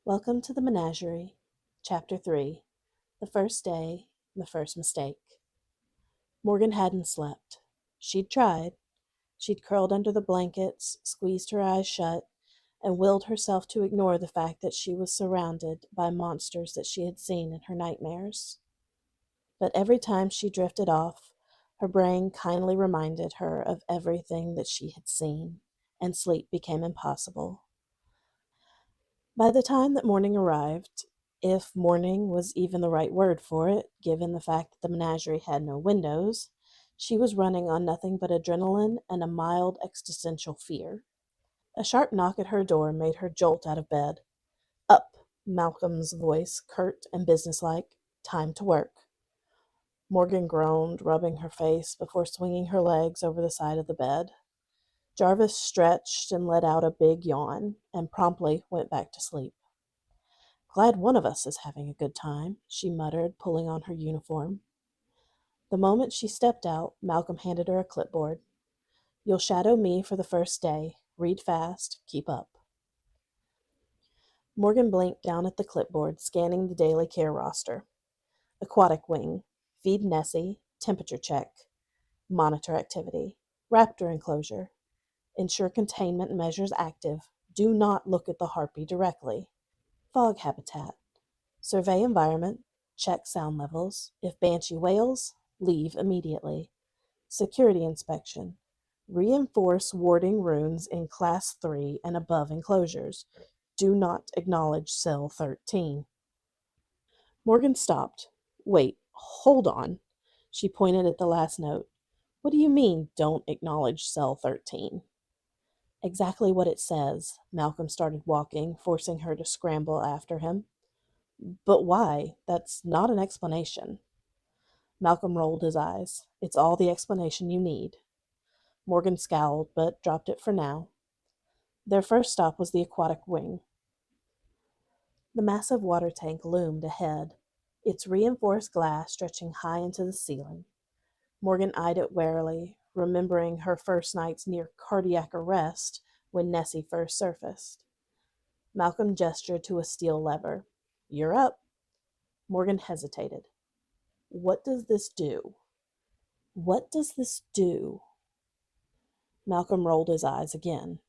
Welcome to the Menagerie, Chapter 3, The First Day, The First Mistake. Morgan hadn't slept. She'd tried. She'd curled under the blankets, squeezed her eyes shut, and willed herself to ignore the fact that she was surrounded by monsters that she had seen in her nightmares. But every time she drifted off, her brain kindly reminded her of everything that she had seen, and sleep became impossible. By the time that morning arrived, if morning was even the right word for it, given the fact that the menagerie had no windows, she was running on nothing but adrenaline and a mild existential fear. A sharp knock at her door made her jolt out of bed. Up, Malcolm's voice, curt and businesslike. Time to work. Morgan groaned, rubbing her face before swinging her legs over the side of the bed. Jarvis stretched and let out a big yawn, and promptly went back to sleep. Glad one of us is having a good time, she muttered, pulling on her uniform. The moment she stepped out, Malcolm handed her a clipboard. You'll shadow me for the first day. Read fast. Keep up. Morgan blinked down at the clipboard, scanning the daily care roster. Aquatic wing. Feed Nessie. Temperature check. Monitor activity. Raptor enclosure. Ensure containment measures active. Do not look at the harpy directly. Fog habitat. Survey environment. Check sound levels. If banshee wails, leave immediately. Security inspection. Reinforce warding runes in Class 3 and above enclosures. Do not acknowledge Cell 13. Morgan stopped. Wait, hold on. She pointed at the last note. What do you mean, don't acknowledge Cell 13? Exactly what it says. Malcolm started walking, forcing her to scramble after him. But why? That's not an explanation. Malcolm rolled his eyes. It's all the explanation you need. Morgan scowled, but dropped it for now. Their first stop was the aquatic wing. The massive water tank loomed ahead, its reinforced glass stretching high into the ceiling. Morgan eyed it warily, remembering her first night's near cardiac arrest when Nessie first surfaced. Malcolm gestured to a steel lever. You're up. Morgan hesitated. What does this do? What does this do? Malcolm rolled his eyes again.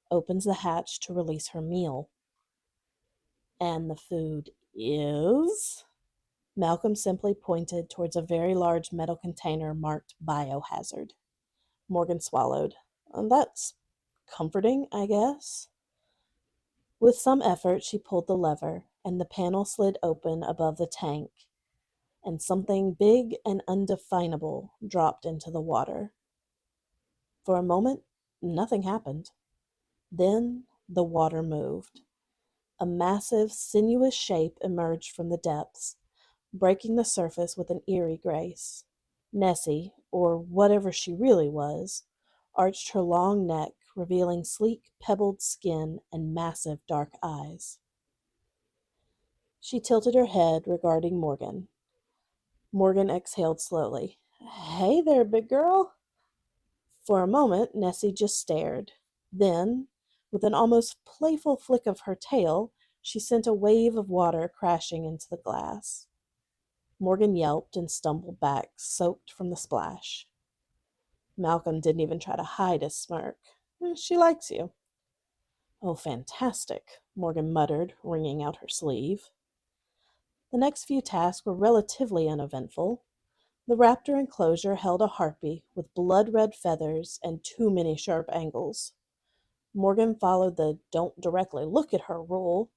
Opens the hatch to release her meal. And the food is? Malcolm simply pointed towards a very large metal container marked biohazard. Morgan swallowed. That's comforting, I guess. With some effort, she pulled the lever, and the panel slid open above the tank, and something big and undefinable dropped into the water. For a moment, nothing happened. Then the water moved. A massive, sinuous shape emerged from the depths, breaking the surface with an eerie grace. Nessie, or whatever she really was, arched her long neck, revealing sleek, pebbled skin and massive dark eyes. She tilted her head, regarding Morgan. Morgan exhaled slowly. Hey there, big girl. For a moment, Nessie just stared. Then, with an almost playful flick of her tail, she sent a wave of water crashing into the glass. Morgan yelped and stumbled back, soaked from the splash. Malcolm didn't even try to hide his smirk. She likes you. Oh, fantastic, Morgan muttered, wringing out her sleeve. The next few tasks were relatively uneventful. The raptor enclosure held a harpy with blood-red feathers and too many sharp angles. Morgan followed the don't directly look at her rule,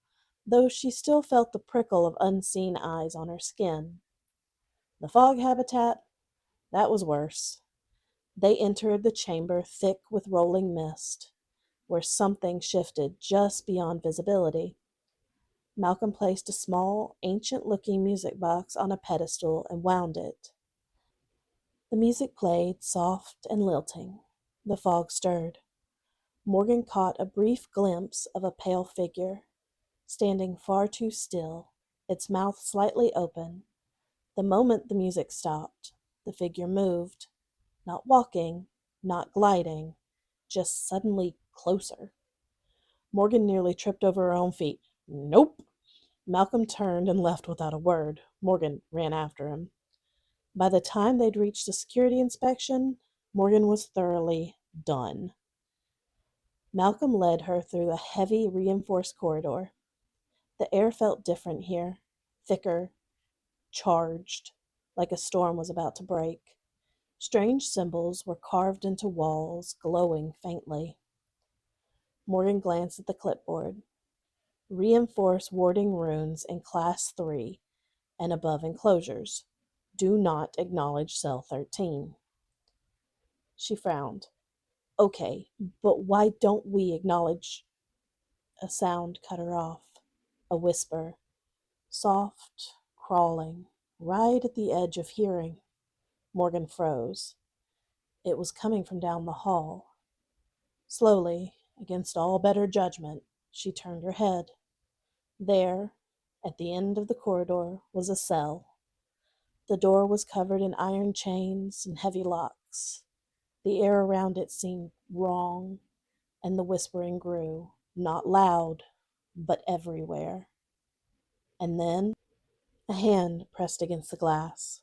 though she still felt the prickle of unseen eyes on her skin. The fog habitat? That was worse. They entered the chamber thick with rolling mist, where something shifted just beyond visibility. Malcolm placed a small, ancient-looking music box on a pedestal and wound it. The music played, soft and lilting. The fog stirred. Morgan caught a brief glimpse of a pale figure, standing far too still, its mouth slightly open. The moment the music stopped, the figure moved, not walking, not gliding, just suddenly closer. Morgan nearly tripped over her own feet. Nope, Malcolm turned and left without a word. Morgan ran after him. By the time they'd reached the security inspection, Morgan was thoroughly done. Malcolm led her through a heavy, reinforced corridor. The air felt different here, thicker, charged, like a storm was about to break. Strange symbols were carved into walls, glowing faintly. Morgan glanced at the clipboard. Reinforce warding runes in Class 3 and above enclosures. Do not acknowledge Cell 13. She frowned. Okay, but why don't we acknowledge? A sound cut her off. A whisper. Soft, crawling, right at the edge of hearing. Morgan froze. It was coming from down the hall. Slowly, against all better judgment, she turned her head. There, at the end of the corridor, was a cell. The door was covered in iron chains and heavy locks. The air around it seemed wrong, and the whispering grew, not loud, but everywhere. And then a hand pressed against the glass.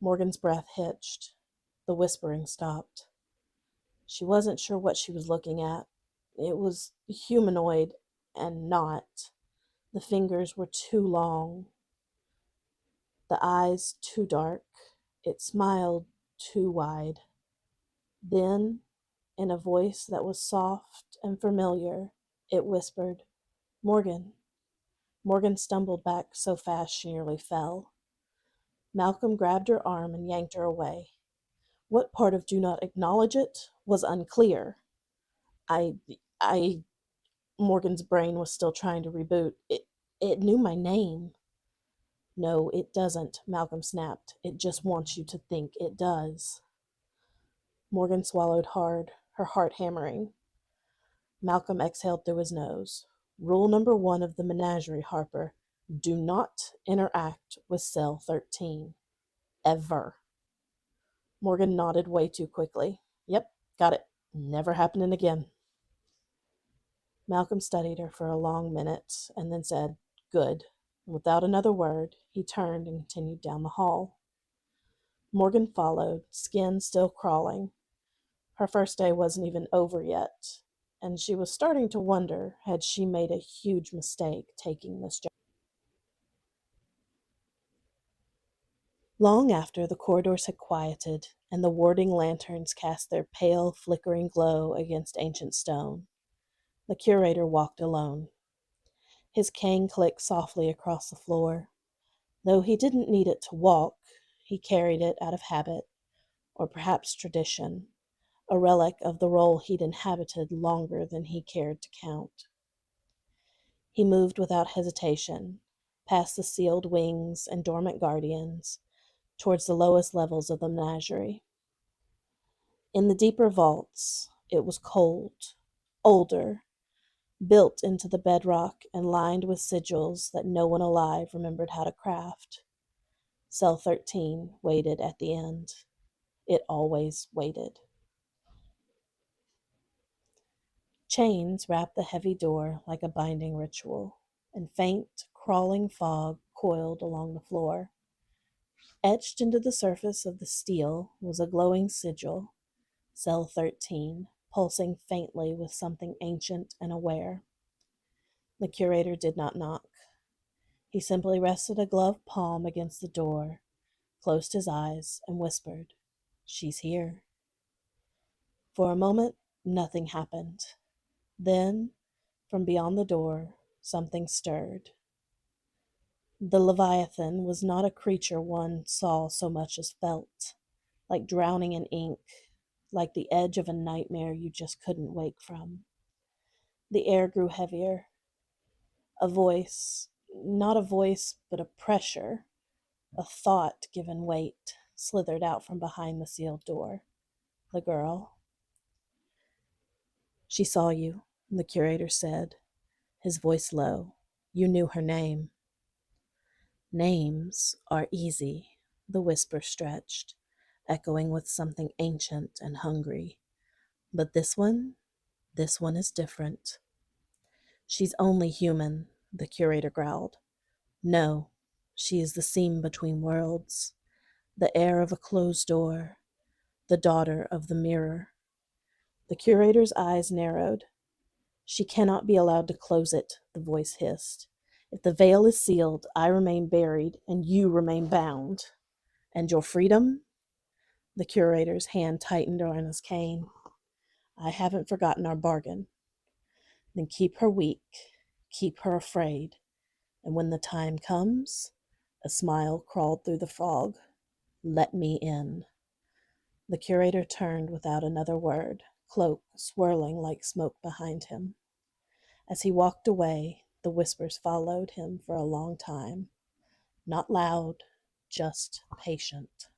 Morgan's breath hitched. The whispering stopped. She wasn't sure what she was looking at. It was humanoid and not. The fingers were too long, the eyes too dark. It smiled too wide. Then, in a voice that was soft and familiar, it whispered, Morgan. Morgan stumbled back so fast she nearly fell. Malcolm grabbed her arm and yanked her away. What part of do not acknowledge it was unclear. I, I, Morgan's brain was still trying to reboot. It knew my name. No, it doesn't, Malcolm snapped. It just wants you to think it does. Morgan swallowed hard, her heart hammering. Malcolm exhaled through his nose. Rule number 1 of the Menagerie, Harper. Do not interact with Cell 13. Ever. Morgan nodded way too quickly. Yep, got it. Never happening again. Malcolm studied her for a long minute and then said, Good. Without another word, he turned and continued down the hall. Morgan followed, skin still crawling. Her first day wasn't even over yet, and she was starting to wonder had she made a huge mistake taking this job. Long after the corridors had quieted and the warding lanterns cast their pale, flickering glow against ancient stone, the curator walked alone. His cane clicked softly across the floor. Though he didn't need it to walk, he carried it out of habit, or perhaps tradition, a relic of the role he'd inhabited longer than he cared to count. He moved without hesitation, past the sealed wings and dormant guardians, towards the lowest levels of the menagerie. In the deeper vaults, it was cold, older, built into the bedrock and lined with sigils that no one alive remembered how to craft. Cell 13 waited at the end. It always waited. Chains wrapped the heavy door like a binding ritual, and faint, crawling fog coiled along the floor. Etched into the surface of the steel was a glowing sigil, Cell 13, pulsing faintly with something ancient and aware. The curator did not knock. He simply rested a gloved palm against the door, closed his eyes, and whispered, She's here. For a moment, nothing happened. Then, from beyond the door, something stirred. The Leviathan was not a creature one saw so much as felt, like drowning in ink, like the edge of a nightmare you just couldn't wake from. The air grew heavier. A voice, not a voice, but a pressure, a thought given weight, slithered out from behind the sealed door. The girl. She saw you, the curator said, his voice low. You knew her name. Names are easy, the whisper stretched, echoing with something ancient and hungry. But this one is different. She's only human, the curator growled. No, she is the seam between worlds, the heir of a closed door, the daughter of the mirror. The curator's eyes narrowed. She cannot be allowed to close it, the voice hissed. If the veil is sealed, I remain buried, and you remain bound. And your freedom? The curator's hand tightened on his cane. I haven't forgotten our bargain. Then keep her weak, keep her afraid, and when the time comes, a smile crawled through the fog. Let me in. The curator turned without another word, cloak swirling like smoke behind him. As he walked away, the whispers followed him for a long time. Not loud, just patient.